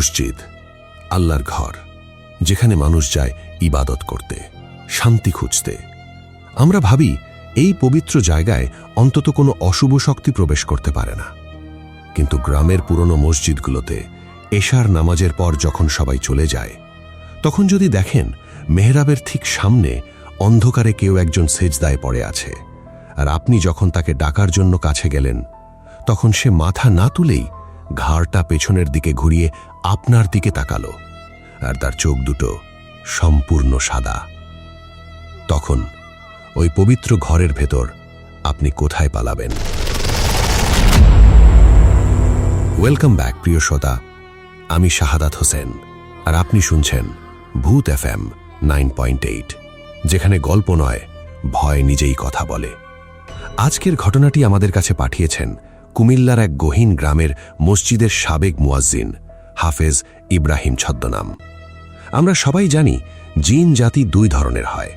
মসজিদ আল্লাহর ঘর, যেখানে মানুষ যায় ইবাদত করতে, শান্তি খুঁজতে। আমরা ভাবি এই পবিত্র জায়গায় অন্তত কোনো অশুভ শক্তি প্রবেশ করতে পারে না। কিন্তু গ্রামের পুরনো মসজিদগুলোতে এশার নামাজের পর যখন সবাই চলে যায়, তখন যদি দেখেন মেহরাবের ঠিক সামনে অন্ধকারে কেউ একজন সেজদায় পড়ে আছে, আর আপনি যখন তাকে ডাকার জন্য কাছে গেলেন, তখন সে মাথা না তুলেই ঘাড়টা পেছনের দিকে ঘুরিয়ে আপনার দিকে তাকালো, আর তার চোখ দুটো সম্পূর্ণ সাদা। তখন ওই পবিত্র ঘরের ভেতর আপনি কোথায় পালাবেন? ওয়েলকাম ব্যাক প্রিয় শ্রোতা, আমি শাহাদাত হোসেন, আর আপনি শুনছেন ভূত FM 9.8, যেখানে গল্প নয়, ভয় নিজেই কথা বলে। আজকের ঘটনাটি আমাদের কাছে পাঠিয়েছেন কুমিল্লার এক গহীন গ্রামের মসজিদের সাবেক মুয়াজ্জিন হাফেজ ইব্রাহিম ছদ্মনাম। আমরা সবাই জানি জিন জাতি দুই ধরনের হয়,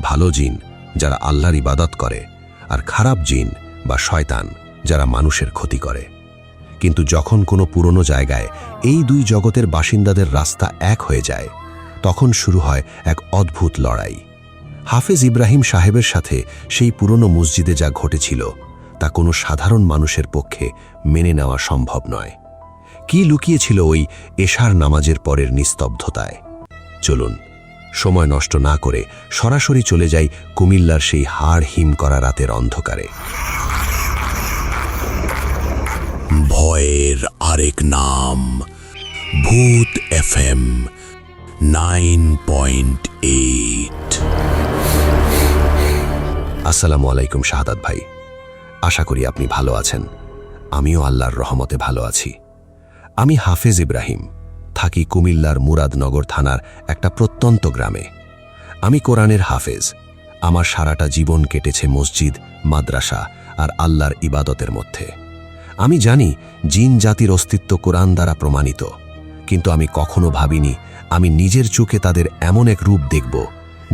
ভালো জিন যারা আল্লাহর ইবাদত করে, আর খারাপ জিন বা শয়তান যারা মানুষের ক্ষতি করে। কিন্তু যখন কোনো পুরনো জায়গায় এই দুই জগতের বাসিন্দাদের রাস্তা এক হয়ে যায়, তখন শুরু হয় এক অদ্ভুত লড়াই। হাফেজ ইব্রাহিম সাহেবের সাথে সেই পুরনো মসজিদে যা ঘটেছিল তা কোনো সাধারণ মানুষের পক্ষে মেনে নেওয়া সম্ভব নয়। কি লুকিয়েছিল ওই এশার নামাজের পরের নিস্তব্ধতায়? চলুন সময় নষ্ট না করে সরাসরি চলে যাই কুমিল্লার সেই হাড় হিম করা রাতের অন্ধকারে। ভয়ের আরেক নাম ভূত FM 9.8। আসসালামু আলাইকুম শাহাদাত ভাই, আশা করি আপনি ভালো আছেন। আমিও আল্লাহর রহমতে ভালো আছি। আমি হাফেজ ইব্রাহিম, থাকি কুমিল্লার মুরাদনগর থানার একটা প্রত্যন্ত গ্রামে। আমি কোরআনের হাফেজ। আমার সারাটা জীবন কেটেছে মসজিদ, মাদ্রাসা আর আল্লাহর ইবাদতের মধ্যে। আমি জানি জিন জাতির অস্তিত্ব কোরআন দ্বারা প্রমাণিত, কিন্তু আমি কখনো ভাবিনি আমি নিজের চোখে তাদের এমন এক রূপ দেখব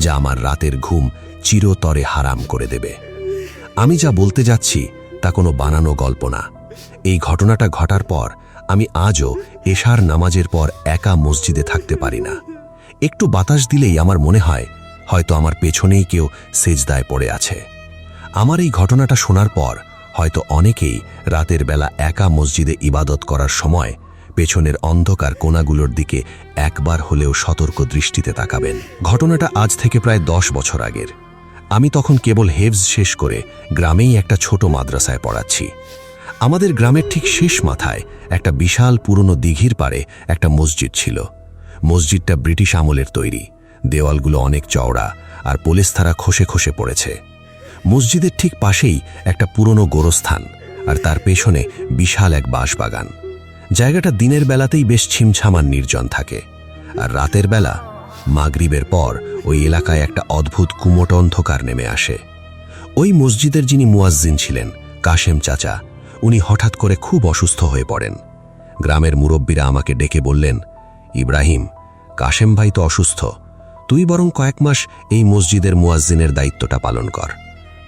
যা আমার রাতের ঘুম চিরতরে হারাম করে দেবে। আমি যা বলতে যাচ্ছি তা কোনো বানানো গল্প না। এই ঘটনাটা ঘটার পর আমি আজও এশার নামাজের পর একা মসজিদে থাকতে পারি না। একটু বাতাস দিলেই আমার মনে হয় হয়তো আমার পেছনেই কেউ সেজদায় পড়ে আছে। আমার এই ঘটনাটা শোনার পর হয়তো অনেকেই রাতের বেলা একা মসজিদে ইবাদত করার সময় পেছনের অন্ধকার কোণাগুলোর দিকে একবার হলেও সতর্ক দৃষ্টিতে তাকাবেন। ঘটনাটা আজ থেকে প্রায় 10 বছর আগের। আমি তখন কেবল হেফজ শেষ করে গ্রামেই একটা ছোট মাদ্রাসায় পড়াচ্ছি। আমাদের গ্রামের ঠিক শেষ মাথায় একটা বিশাল পুরনো দিঘির পাড়ে একটা মসজিদ ছিল। মসজিদটা ব্রিটিশ আমলের তৈরি, দেওয়ালগুলো অনেক চওড়া আর পলেস্তারা খসে খসে পড়েছে। মসজিদের ঠিক পাশেই একটা পুরনো গোরস্থান, আর তার পেছনে বিশাল এক বাঁশবাগান। জায়গাটা দিনের বেলাতেই বেশ ছিমছামান নির্জন থাকে, আর রাতের বেলা মাগরিবের পর ওই এলাকায় একটা অদ্ভুত কুমোট অন্ধকার নেমে আসে। ওই মসজিদের যিনি মুয়াজ্জিন ছিলেন, কাশেম চাচা, উনি হঠাৎ করে খুব অসুস্থ হয়ে পড়েন। গ্রামের মুরব্বীরা আমাকে ডেকে বললেন, ইব্রাহিম, কাশেম ভাই তো অসুস্থ, তুই বরং কয়েক মাস এই মসজিদের মুয়াজ্জিনের দায়িত্বটা পালন কর।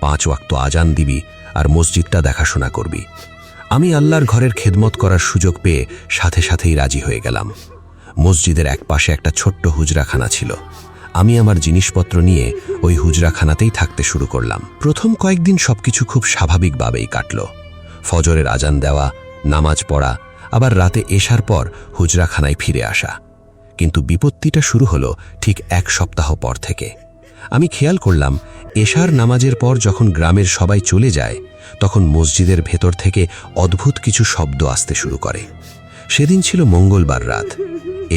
5 ওয়াক্ত আজান দিবি আর মসজিদটা দেখাশোনা করবি। আমি আল্লাহর ঘরের খেদমত করার সুযোগ পেয়ে সাথে সাথেই রাজি হয়ে গেলাম। মসজিদের এক পাশে একটা ছোট্ট হুজরাখানা ছিল। আমি আমার জিনিসপত্র নিয়ে ওই হুজরাখানাতেই থাকতে শুরু করলাম। প্রথম কয়েকদিন সবকিছু খুব স্বাভাবিকভাবেই কাটল। ফজরের আজান দেওয়া, নামাজ পড়া, আবার রাতে এশার পর হুজরাখানায় ফিরে আসা। কিন্তু বিপত্তিটা শুরু হলো ঠিক 1 সপ্তাহ পর থেকে। আমি খেয়াল করলাম এশার নামাজের পর যখন গ্রামের সবাই চলে যায়, তখন মসজিদের ভেতর থেকে অদ্ভুত কিছু শব্দ আসতে শুরু করে। সেদিন ছিল মঙ্গলবার রাত।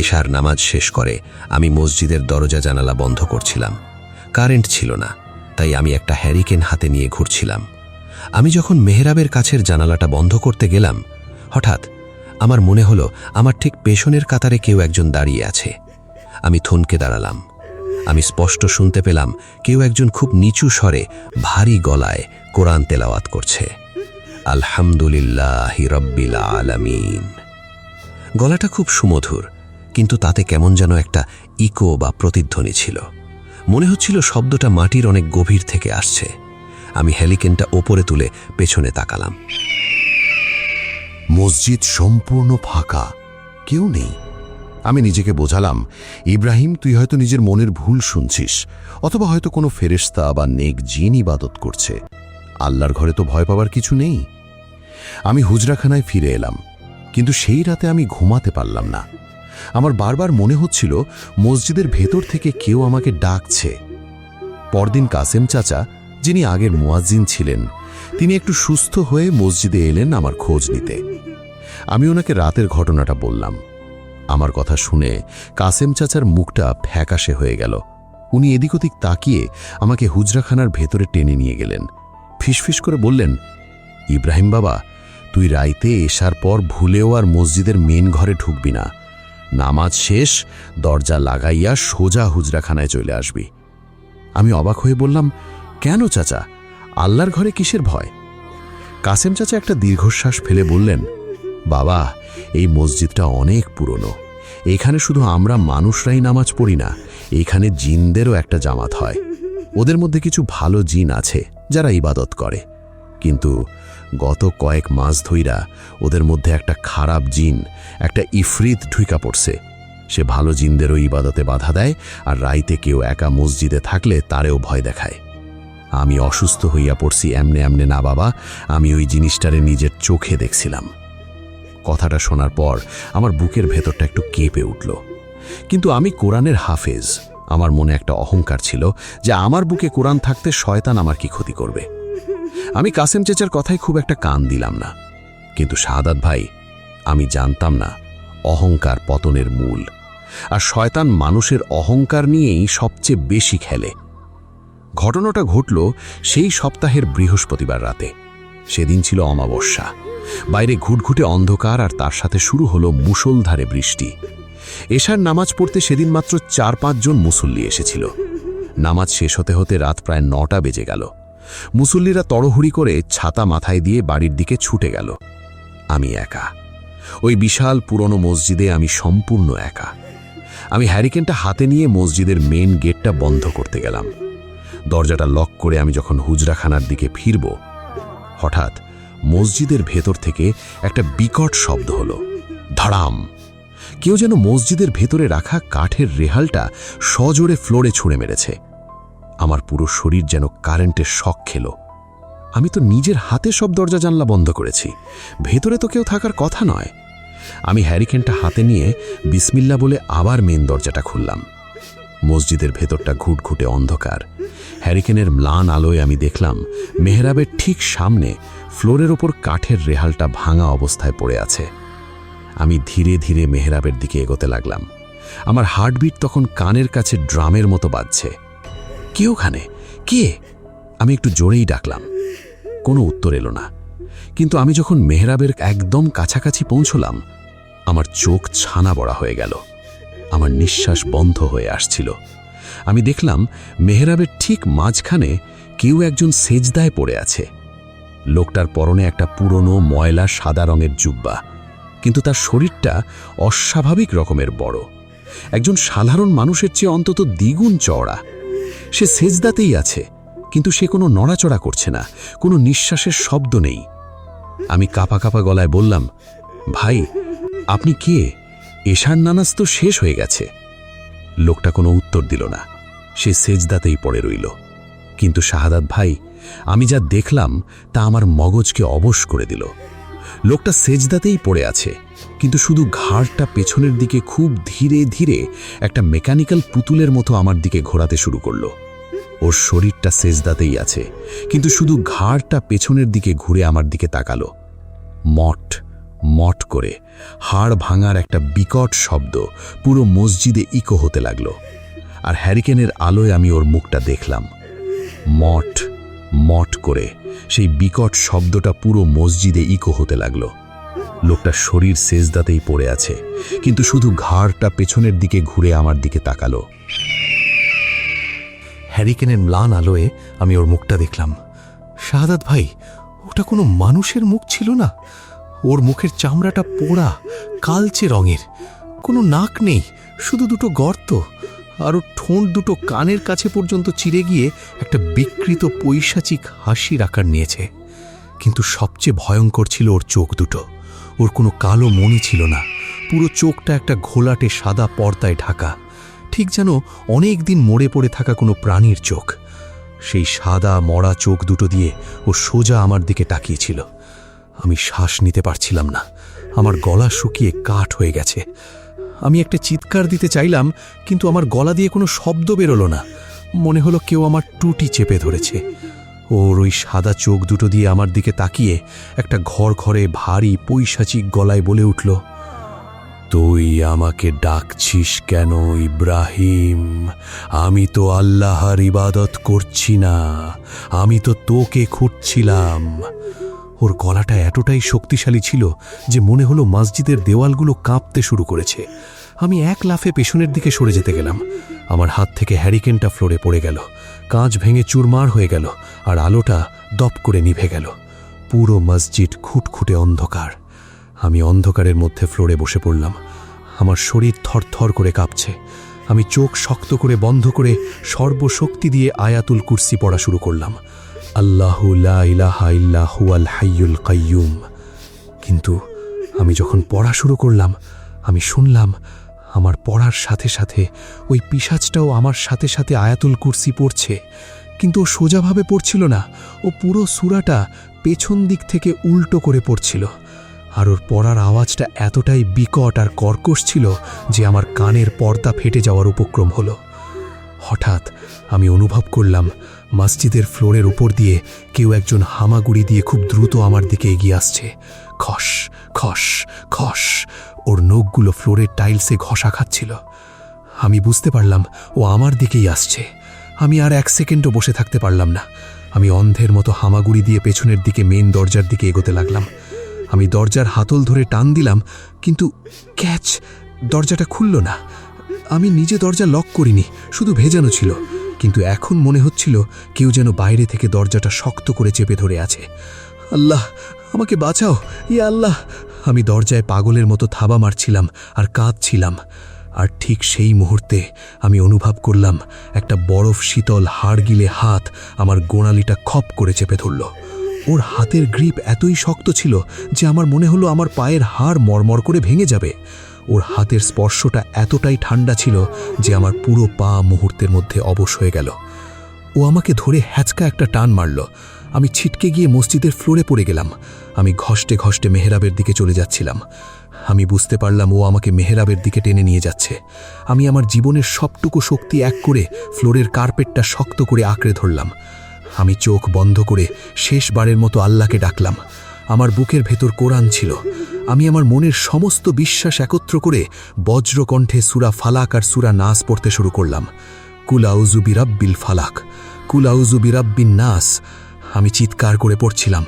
এশার নামাজ শেষ করে আমি মসজিদের দরজা জানালা বন্ধ করছিলাম। কারেন্ট ছিল না, তাই আমি একটা হ্যারিকেন হাতে নিয়ে ঘুরছিলাম। আমি যখন মেহরাবের কাছের জানালাটা বন্ধ করতে গেলাম, হঠাৎ আমার মনে হলো আমার ঠিক পেছনের কাতারে কেউ একজন দাঁড়িয়ে আছে। আমি থমকে দাঁড়ালাম। আমি স্পষ্ট শুনতে পেলাম কেউ একজন খুব নিচু স্বরে ভারী গলায় কোরআন তেলাওয়াত করছে, আলহামদুলিল্লাহি রাব্বিল আলামিন। গলাটা খুব সুমধুর, কিন্তু তাতে কেমন যেন একটা ইকো বা প্রতিধ্বনি ছিল। মনে হচ্ছিল শব্দটা মাটির অনেক গভীর থেকে আসছে। আমি হেলিকেনটা ওপরে তুলে পেছনে তাকালাম। মসজিদ সম্পূর্ণ ফাঁকা, কেউ নেই। আমি নিজেকে বোঝালাম, ইব্রাহিম, তুই হয়তো নিজের মনের ভুল শুনছিস, অথবা হয়তো কোনো ফেরেশতা বা নেক জিন ইবাদত করছে। আল্লাহর ঘরে তো ভয় পাবার কিছু নেই। আমি হুজরাখানায় ফিরে এলাম, কিন্তু সেই রাতে আমি ঘুমাতে পারলাম না। আমার বারবার মনে হচ্ছিল মসজিদের ভেতর থেকে কেউ আমাকে ডাকছে। পরদিন কাসেম চাচা, যিনি আগের মুয়াজ্জিন ছিলেন, তিনি একটু সুস্থ হয়ে মসজিদে এলেন আমার খোঁজ নিতে। আমি ওনাকে রাতের ঘটনাটা বললাম। আমার কথা শুনে কাসেম চাচার মুখটা ফ্যাকাশে হয়ে গেল। উনি এদিক ওদিক তাকিয়ে আমাকে হুজরাখানার ভেতরে টেনে নিয়ে গেলেন। ফিসফিস করে বললেন, ইব্রাহিম বাবা, তুই রাইতে এসার পর ভুলেও আর মসজিদের মেন ঘরে ঢুকবি না। নামাজ শেষ, দরজা লাগাইয়া সোজা হুজরাখানায় চলে আসবি। আমি অবাক হয়ে বললাম, কেন চাচা, আল্লাহর ঘরে কিসের ভয়? কাসেম চাচা একটা দীর্ঘশ্বাস ফেলে বললেন, বাবা, এই মসজিদটা অনেক পুরনো। এখানে শুধু আমরা মানুষরাই নামাজ পড়ি না, এখানে জিনদেরও একটা জামাত হয়। ওদের মধ্যে কিছু ভালো জিন আছে যারা ইবাদত করে, কিন্তু গত কয়েক মাস ধইরা ওদের মধ্যে একটা খারাপ জিন, একটা ইফরিত ঢুইকা পড়ছে। সে ভালো জিনদেরও ইবাদতে বাধা দেয়, আর রাইতে কেউ একা মসজিদে থাকলে তারেও ভয় দেখায়। আমি অসুস্থ হইয়া পড়ছি এমনে এমনে না বাবা, আমি ওই জিনিসটারে নিজের চোখে দেখছিলাম। কথাটা শোনার পর আমার বুকের ভেতরটা একটু কেঁপে উঠল। কিন্তু আমি কোরআনের হাফেজ, আমার মনে একটা অহংকার ছিল যে আমার বুকে কোরআন থাকতে শয়তান আমার কি ক্ষতি করবে। আমি কাসেম চেচার কথায় খুব একটা কান দিলাম না। কিন্তু শাহাদাত ভাই, আমি জানতাম না অহংকার পতনের মূল, আর শয়তান মানুষের অহংকার নিয়েই সবচেয়ে বেশি খেলে। ঘটনাটা ঘটল সেই সপ্তাহের বৃহস্পতিবার রাতে। সেদিন ছিল অমাবস্যা। বাইরে ঘুটঘুটে অন্ধকার, আর তার সাথে শুরু হলো মুষলধারে বৃষ্টি। এশার নামাজ পড়তে সেদিন মাত্র 4-5 জন মুসল্লি এসেছিল। নামাজ শেষ হতে হতে রাত প্রায় 9টা বেজে গেল। মুসল্লিরা তড়হুড়ি করে ছাতা মাথায় দিয়ে বাড়ির দিকে ছুটে গেল। আমি একা। ওই বিশাল পুরনো মসজিদে আমি সম্পূর্ণ একা। আমি হ্যারিকেনটা হাতে নিয়ে মসজিদের মেন গেটটা বন্ধ করতে গেলাম। দরজাটা লক করে আমি যখন হুজরাখানার দিকে ফিরব, হঠাৎ মসজিদের ভেতর থেকে একটা বিকট শব্দ হলো, ধড়াম। কেউ যেন মসজিদের ভেতরে রাখা কাঠের রেহালটা সজোরে ফ্লোরে ছুঁড়ে মেরেছে। আমার পুরো শরীর যেন কারেন্টের শক খেল। আমি তো নিজের হাতে সব দরজা জানলা বন্ধ করেছি, ভেতরে তো কেউ থাকার কথা নয়। আমি হ্যারিকেনটা হাতে নিয়ে বিসমিল্লা বলে আবার মেন দরজাটা খুললাম। মসজিদের ভেতরটা ঘুটঘুটে অন্ধকার। হ্যারিকেনের ম্লান আলোয় আমি দেখলাম মেহরাবের ঠিক সামনে ফ্লোরের ওপর কাঠের রেহালটা ভাঙা অবস্থায় পড়ে আছে। আমি ধীরে ধীরে মেহরাবের দিকে এগোতে লাগলাম। আমার হার্টবিট তখন কানের কাছে ড্রামের মতো বাজছে। কে ওখানে? কে? আমি একটু জোরেই ডাকলাম। কোনো উত্তর এলো না। কিন্তু আমি যখন মেহরাবের একদম কাছাকাছি পৌঁছলাম, আমার চোখ ছানা বড়া হয়ে গেল। আমার নিঃশ্বাস বন্ধ হয়ে আসছিল। আমি দেখলাম মেহরাবের ঠিক মাঝখানে কেউ একজন সেজদায় পড়ে আছে। লোকটার পরনে একটা পুরনো ময়লা সাদা রঙের জুব্বা, কিন্তু তার শরীরটা অস্বাভাবিক রকমের বড়, একজন সাধারণ মানুষের চেয়ে অন্তত দ্বিগুণ চওড়া। সে সেজদাতেই আছে, কিন্তু সে কোনো নড়াচড়া করছে না, কোনো নিঃশ্বাসের শব্দ নেই। আমি কাঁপা কাঁপা গলায় বললাম, ভাই, আপনি কে? এশার নামাজ তো শেষ হয়ে গেছে। লোকটা কোনো উত্তর দিল না, সে সেজদাতেই পড়ে রইল। কিন্তু শাহাদাত ভাই, আমি যা দেখলাম তা আমার মগজকে অবশ করে দিল। লোকটা সেজদাতেই পড়ে আছে, কিন্তু শুধু ঘাড়টা পেছনের দিকে খুব ধীরে ধীরে একটা মেকানিক্যাল পুতুলের মতো আমার দিকে ঘোরাতে শুরু করলো। ওর শরীরটা সেজদাতেই আছে, কিন্তু শুধু ঘাড়টা পেছনের দিকে ঘুরে আমার দিকে তাকালো। মট মট করে হাড় ভাঙার একটা বিকট শব্দ পুরো মসজিদে ইকো হতে লাগলো। আর হ্যারিকেনের আলোয় আমি ওর মুখটা দেখলাম। মট মট করে সেই বিকট শব্দটা পুরো মসজিদে ইকো হতে লাগলো। লোকটার শরীর সেজদাতেই পড়ে আছে, কিন্তু শুধু ঘাড়টা পেছনের দিকে ঘুরে আমার দিকে তাকালো। হ্যারিকেনের ম্লান আলোয় আমি ওর মুখটা দেখলাম। শাহাদাত ভাই, ওটা কোনো মানুষের মুখ ছিল না। ওর মুখের চামড়াটা পোড়া, কালচে রঙের, কোনো নাক নেই, শুধু দুটো গর্ত, আর ওর ঠোঁট দুটো কানের কাছে পর্যন্ত চিরে গিয়ে একটা বিকৃত পৈশাচিক হাসির আকার নিয়েছে। কিন্তু সবচেয়ে ভয়ঙ্কর ছিল ওর চোখ দুটো। ওর কোনো কালো মণি ছিল না, পুরো চোখটা একটা ঘোলাটে সাদা পর্দায় ঢাকা, ঠিক যেন অনেক দিন মরে পড়ে থাকা কোনো প্রাণীর চোখ। সেই সাদা মরা চোখ দুটো দিয়ে ও সোজা আমার দিকে তাকিয়েছিল। আমি শ্বাস নিতে পারছিলাম না, আমার গলা শুকিয়ে কাঠ হয়ে গেছে। আমি একটা চিৎকার দিতে চাইলাম, কিন্তু আমার গলা দিয়ে কোনো শব্দ বেরোলো না। মনে হলো কেউ আমার টুটি চেপে ধরেছে। ওর ওই সাদা চোখ দুটো দিয়ে আমার দিকে তাকিয়ে একটা ঘরে ভারী পৈশাচিক গলায় বলে উঠল, তুই আমাকে ডাকছিস কেন ইব্রাহিম? আমি তো আল্লাহর ইবাদত করছি না, আমি তো তোকে খুঁজছিলাম। ওর গলাটা এতটাই শক্তিশালী ছিল যে মনে হলো মসজিদের দেওয়ালগুলো কাঁপতে শুরু করেছে। আমি এক লাফে পেছনের দিকে সরে যেতে গেলাম। আমার হাত থেকে হ্যারিকেনটা ফ্লোরে পড়ে গেল, কাঁচ ভেঙে চুরমার হয়ে গেল, আর আলোটা দপ করে নিভে গেল। পুরো মসজিদ খুটখুটে অন্ধকার। আমি অন্ধকারের মধ্যে ফ্লোরে বসে পড়লাম। আমার শরীর থরথর করে কাঁপছে। আমি চোখ শক্ত করে বন্ধ করে সর্বশক্তি দিয়ে আয়াতুল কুরসি পড়া শুরু করলাম। আল্লাহু লা ইলাহা ইল্লা হুয়াল হাইয়ুল কাইয়ুম। কিন্তু আমি যখন পড়া শুরু করলাম, আমি শুনলাম আমার পড়ার সাথে সাথে ওই পিশাচটাও আমার সাথে সাথে আয়াতুল কুরসি পড়ছে। কিন্তু ও সোজাভাবে পড়ছিল না, ও পুরো সূরাটা পেছন দিক থেকে উল্টো করে পড়ছিল। আর ওর পড়ার আওয়াজটা এতটাই বিকট আর কর্কশ ছিল যে আমার কানের পর্দা ফেটে যাওয়ার উপক্রম হলো। হঠাৎ আমি অনুভব করলাম মসজিদের ফ্লোরের উপর দিয়ে কেউ একজন হামাগুড়ি দিয়ে খুব দ্রুত আমার দিকে এগিয়ে আসছে। খস খস খস, ওর নখগুলো ফ্লোরের টাইলসে ঘষা খাচ্ছিল। আমি বুঝতে পারলাম ও আমার দিকেই আসছে। আমি আর এক সেকেন্ডও বসে থাকতে পারলাম না। আমি অন্ধের মতো হামাগুড়ি দিয়ে পেছনের দিকে মেন দরজার দিকে এগোতে লাগলাম। আমি দরজার হাতল ধরে টান দিলাম, কিন্তু ক্যাচ, দরজাটা খুলল না। আমি নিজে দরজা লক করিনি, শুধু ভেজানো ছিল। কিন্তু এখন মনে হচ্ছিল কেউ যেন বাইরে থেকে দরজাটা শক্ত করে চেপে ধরে আছে। আল্লাহ, আমাকে বাঁচাও, ইয়া আল্লাহ! আমি দরজায় পাগলের মতো থাবা মারছিলাম আর কাঁদছিলাম। আর ঠিক সেই মুহূর্তে আমি অনুভব করলাম একটা বরফ শীতল হাড়গিলে হাত আমার গোড়ালিটা খপ করে চেপে ধরল। ওর হাতের গ্রিপ এতই শক্ত ছিল যে আমার মনে হলো আমার পায়ের হাড় মরমর করে ভেঙে যাবে। ওর হাতের স্পর্শটা এতটাই ঠান্ডা ছিল যে আমার পুরো পা মুহূর্তের মধ্যে অবশ হয়ে গেল। ও আমাকে ধরে হ্যাচকা একটা টান মারল। আমি ছিটকে গিয়ে মসজিদের ফ্লোরে পড়ে গেলাম। আমি ঘষ্টে ঘষ্টে মেহরাবের দিকে চলে যাচ্ছিলাম। আমি বুঝতে পারলাম ও আমাকে মেহরাবের দিকে টেনে নিয়ে যাচ্ছে। আমি আমার জীবনের সবটুকু শক্তি এক করে ফ্লোরের কার্পেটটা শক্ত করে আঁকড়ে ধরলাম। আমি চোখ বন্ধ করে শেষবারের মতো আল্লাহকে ডাকলাম। আমার বুকের ভেতর কোরআন ছিল। আমি আমার মনের সমস্ত বিশ্বাস একত্র করে বজ্রকণ্ঠে সূরা ফালাক আর সূরা নাস পড়তে শুরু করলাম। কুল আউযু বিরাব্বিল ফালাক, কুল আউযু বিরাব্বিন নাস। আমি চিৎকার করে পড়ছিলাম।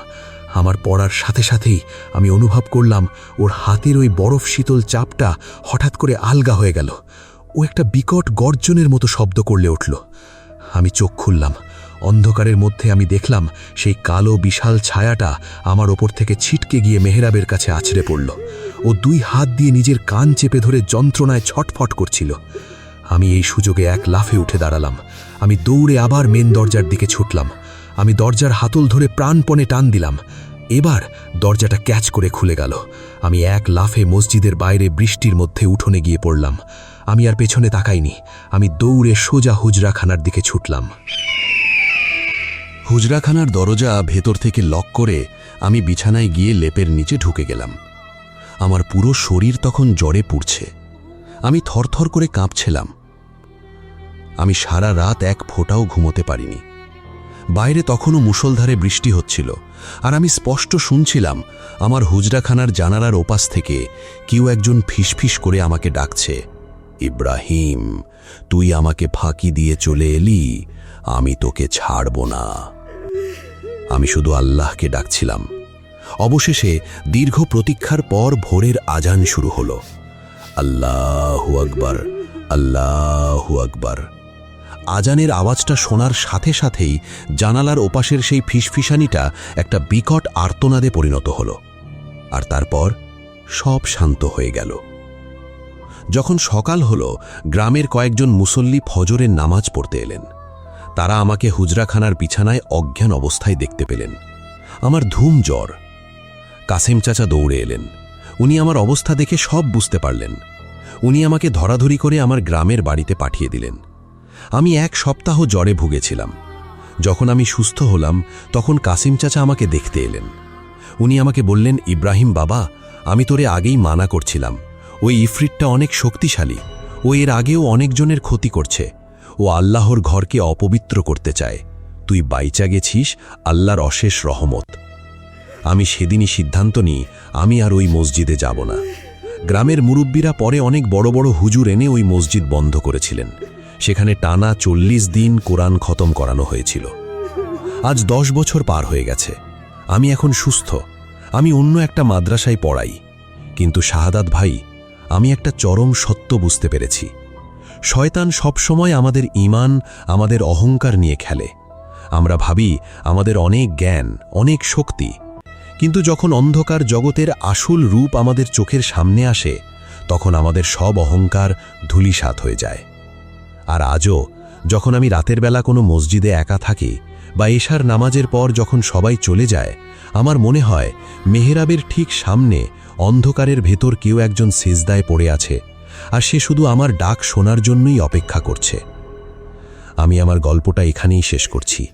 আমার পড়ার সাথে সাথেই আমি অনুভব করলাম ওর হাতের ওই বরফ শীতল চাপটা হঠাৎ করে আলগা হয়ে গেল। ও একটা বিকট গর্জনের মতো শব্দ করলে উঠল। আমি চোখ খুললাম। অন্ধকারের মধ্যে আমি দেখলাম সেই কালো বিশাল ছায়াটা আমার ওপর থেকে ছিটকে গিয়ে মেহরাবের কাছে আছড়ে পড়ল। ও দুই হাত দিয়ে নিজের কান চেপে ধরে যন্ত্রণায় ছটফট করছিল। আমি এই সুযোগে এক লাফে উঠে দাঁড়ালাম। আমি দৌড়ে আবার মেন দরজার দিকে ছুটলাম। আমি দরজার হাতল ধরে প্রাণপণে টান দিলাম। এবার দরজাটা ক্যাচ করে খুলে গেল। আমি এক লাফে মসজিদের বাইরে বৃষ্টির মধ্যে উঠোনে গিয়ে পড়লাম। আমি আর পেছনে তাকাইনি। আমি দৌড়ে সোজা হুজরাখানার দিকে ছুটলাম। হুজরাখানার দরজা ভেতর থেকে লক করে আমি বিছানায় গিয়ে লেপের নিচে ঢুকে গেলাম। আমার পুরো শরীর তখন জ্বরে পুড়ছে। আমি থরথর করে কাঁপছিলাম। আমি সারা রাত এক ফোঁটাও ঘুমোতে পারিনি। বাইরে তখনও মুষলধারে বৃষ্টি হচ্ছিল, আর আমি স্পষ্ট শুনছিলাম আমার হুজরাখানার জানালার ওপাশ থেকে কেউ একজন ফিসফিস করে আমাকে ডাকছে, ইব্রাহিম, তুই আমাকে ফাঁকি দিয়ে চলে এলি, আমি তোকে ছাড়ব না। আমি শুধু আল্লাহকে ডাকছিলাম। অবশেষে দীর্ঘ প্রতীক্ষার পর ভোরের আজান শুরু হলো। আল্লাহু আকবার, আল্লাহু আকবার। আজানের আওয়াজটা শোনার সাথে সাথেই জানালার ওপাশের সেই ফিসফিসানিটা একটা বিকট আর্তনাদে পরিণত হলো। আর তারপর সব শান্ত হয়ে গেল। যখন সকাল হলো, গ্রামের কয়েকজন মুসল্লি ফজরের নামাজ পড়তে এলেন। তারা আমাকে হুজরাখানার বিছানায় অজ্ঞান অবস্থায় দেখতে পেলেন। আমার ধুম জ্বর। কাসেম চাচা দৌড়ে এলেন। উনি আমার অবস্থা দেখে সব বুঝতে পারলেন। উনি আমাকে ধরাধরি করে আমার গ্রামের বাড়িতে পাঠিয়ে দিলেন। আমি 1 সপ্তাহ জ্বরে ভুগেছিলাম। যখন আমি সুস্থ হলাম তখন কাসিম চাচা আমাকে দেখতে এলেন। উনি আমাকে বললেন, ইব্রাহিম বাবা, আমি তোরে আগেই মানা করছিলাম, ওই ইফরিতটা অনেক শক্তিশালী, ও এর আগেও অনেকজনের ক্ষতি করছে, ও আল্লাহর ঘরকে অপবিত্র করতে চায়। তুই বাইচা গেছিস, আল্লাহর অশেষ রহমত। আমি সেদিনই সিদ্ধান্ত নিই আমি আর ওই মসজিদে যাব না। গ্রামের মুরব্বীরা পরে অনেক বড় বড় হুজুর এনে ওই মসজিদ বন্ধ করেছিলেন। সেখানে টানা 40 দিন কোরআন খতম করানো হয়েছিল। আজ 10 বছর পার হয়ে গেছে। আমি এখন সুস্থ। আমি অন্য একটা মাদ্রাসায় পড়াই। কিন্তু শাহাদাত ভাই, আমি একটা চরম সত্য বুঝতে পেরেছি। শয়তান সবসময় আমাদের ঈমান, আমাদের অহংকার নিয়ে খেলে। আমরা ভাবি আমাদের অনেক জ্ঞান, অনেক শক্তি, কিন্তু যখন অন্ধকার জগতের আসল রূপ আমাদের চোখের সামনে আসে, তখন আমাদের সব অহংকার ধূলিসাৎ হয়ে যায়। আর আজও যখন আমি রাতের বেলা কোনো মসজিদে একা থাকি বা এশার নামাজের পর যখন সবাই চলে যায়, আমার মনে হয় মেহরাবের ঠিক সামনে অন্ধকারের ভেতর কেউ একজন সিজদায় পড়ে আছে, আর সে শুধু আমার ডাক শোনার জন্যই অপেক্ষা করছে। আমি আমার গল্পটা এখানেই শেষ করছি।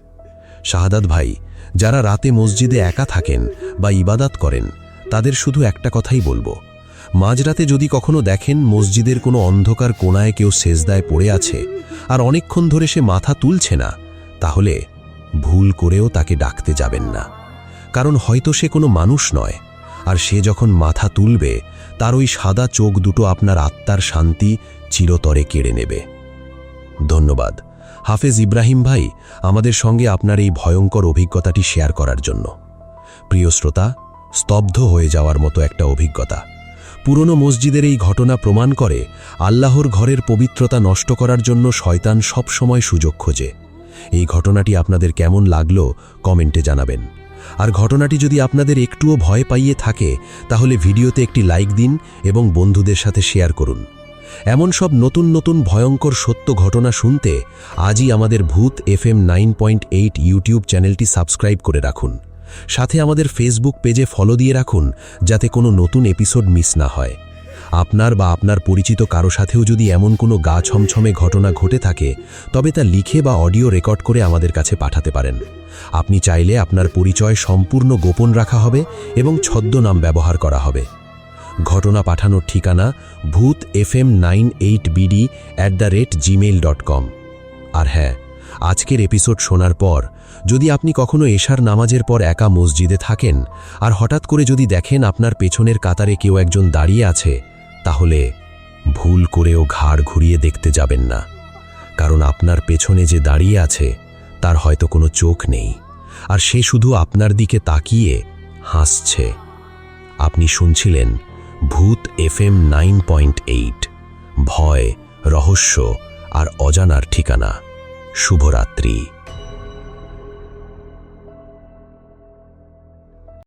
শাহাদাত ভাই, যারা রাতে মসজিদে একা থাকেন বা ইবাদত করেন, তাদের শুধু একটা কথাই বলবো, মাঝরাতে যদি কখনো দেখেন মসজিদের কোনো অন্ধকার কোণায় কেউ সেজদায় পড়ে আছে আর অনেকক্ষণ ধরে সে মাথা তুলছে না, তাহলে ভুল করেও তাকে ডাকতে যাবেন না। কারণ হয়তো সে কোনো মানুষ নয়, আর সে যখন মাথা তুলবে তার ওই সাদা চোখ দুটো আপনার আত্মার শান্তি চিরতরে কেড়ে নেবে। ধন্যবাদ হাফেজ ইব্রাহিম ভাই, আমাদের সঙ্গে আপনার এই ভয়ঙ্কর অভিজ্ঞতাটি শেয়ার করার জন্য। প্রিয় শ্রোতা, স্তব্ধ হয়ে যাওয়ার মতো একটা অভিজ্ঞতা। পুরনো মসজিদের এই ঘটনা প্রমাণ করে আল্লাহর ঘরের পবিত্রতা নষ্ট করার জন্য শয়তান সব সময় সুযোগ খোঁজে। এই ঘটনাটি আপনাদের কেমন লাগলো কমেন্টে জানাবেন। আর ঘটনাটি যদি আপনাদের একটুও ভয় পাইয়ে থাকে, তাহলে ভিডিওতে একটি লাইক দিন এবং বন্ধুদের সাথে শেয়ার করুন। এমন সব নতুন নতুন ভয়ঙ্কর সত্য ঘটনা শুনতে আজই আমাদের ভূত FM 9.8 ইউটিউব চ্যানেলটি সাবস্ক্রাইব করে রাখুন। সাথে আমাদের ফেসবুক পেজে ফলো দিয়ে রাখুন, যাতে কোনো নতুন এপিসোড মিস না হয়। আপনার বা আপনার পরিচিত কারো সাথেও যদি এমন কোনো গা ছমছমে ঘটনা ঘটে থাকে, তবে তা লিখে বা অডিও রেকর্ড করে আমাদের কাছে পাঠাতে পারেন। আপনি চাইলে আপনার পরিচয় সম্পূর্ণ গোপন রাখা হবে এবং ছদ্মনাম ব্যবহার করা হবে। ঘটনা পাঠানোর ঠিকানা bhutfm98bd@gmail.com। আর হ্যাঁ, আজকের এপিসোড শোনার পর যদি আপনি কখনো এশার নামাজের পর একা মসজিদে থাকেন আর হঠাৎ করে যদি দেখেন আপনার পেছনের কাতারে কেউ একজন দাঁড়িয়ে আছে, তাহলে ভুল করেও ঘাড় ঘুরিয়ে দেখতে যাবেন না। কারণ আপনার পেছনে যে দাঁড়িয়ে আছে তার হয়তো কোনো চোখ নেই, আর সে শুধু আপনার দিকে তাকিয়ে হাসছে। আপনি শুনছিলেন ভূত FM 9.8, ভয়, রহস্য আর অজানার ঠিকানা। শুভরাত্রি।